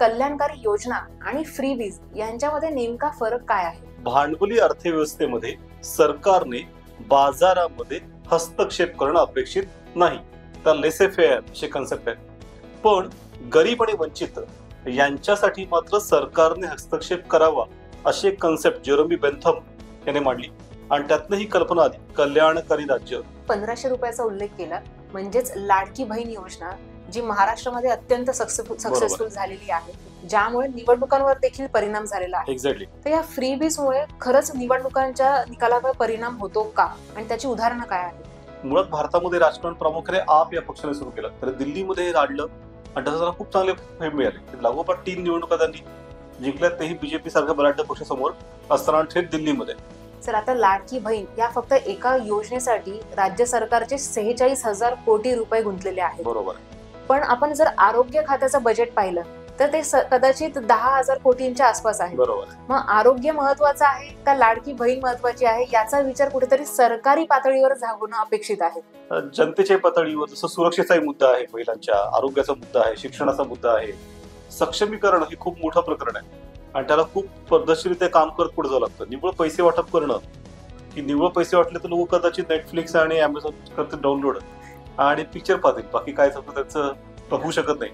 कल्याणकारी योजना आणि फ्रीबीज यांच्यामध्ये नेमका फरक काय आहे? भांडवली अर्थव्यवस्थेमध्ये सरकारने बाजारामध्ये हस्तक्षेप करणं अपेक्षित नाही, तर लेसे फेअर अशी कन्सेप्ट आहे. पण गरीब आणि वंचित यांच्यासाठी मात्र सरकारने हस्तक्षेप करावा अशी एक कन्सेप्ट जेरोमी बेंथम याने मांडली आणि त्यातनं ही कल्पना आली कल्याणकारी राज्य. 1500 रुपयाचा उल्लेख केला, म्हणजेच लाडकी बहीण योजना जी महाराष्ट्रामध्ये अत्यंत सक्सेसफुल झालेली आहे, ज्यामुळे निवडणुकांवर देखील परिणाम झालेला आहे. एक्झॅक्टली. तर या फ्रीबीजमुळे खरंच निवडणुकांच्या निकालावर परिणाम होतो का आणि त्याची उदाहरणं काय आहेत? मुळात भारतामध्ये राजकारण प्रामुख्याने आप या पक्षाने सुरू केलं, तर दिल्लीमध्ये हे काढलं आणि त्याचा त्यांना खूप चांगले फेम मिळाले. लागोपाठ 3 निवडणुका त्यांनी जिंकल्यात, तेही बीजेपी सारख्या बलाढ्य पक्षासमोर असताना थेट दिल्लीमध्ये. सर, आता लाडकी बहीण या फक्त एका योजनेसाठी राज्य सरकारचे 46,000 कोटी रुपये गुंतलेले आहेत. बरोबर. पण आपण जर आरोग्य खात्याचं बजेट पाहिलं तर ते कदाचित 10,000 कोटींच्या आसपास आहे. बरोबर. मग आरोग्य महत्वाचं आहे का लाडकी बहीण महत्वाची आहे याचा विचार कुठेतरी सरकारी पातळीवर होणं अपेक्षित आहे. जनतेच्या पातळीवर जसं सुरक्षेचाही मुद्दा आहे, महिलांच्या आरोग्याचा मुद्दा आहे, शिक्षणाचा मुद्दा आहे, सक्षमीकरण हे खूप मोठं प्रकरण आहे आणि त्याला खूप पद्धतशीरित्या काम करत पुढे जावं लागतं. निव्वळ पैसे वाटप करणं की निव्वळ पैसे वाटले तर लोक कदाचित नेटफ्लिक्स आणि अमेझॉन करतील डाउनलोड आणि पिक्चर पाहतील, बाकी काय त्याचं होऊ शकत नाही.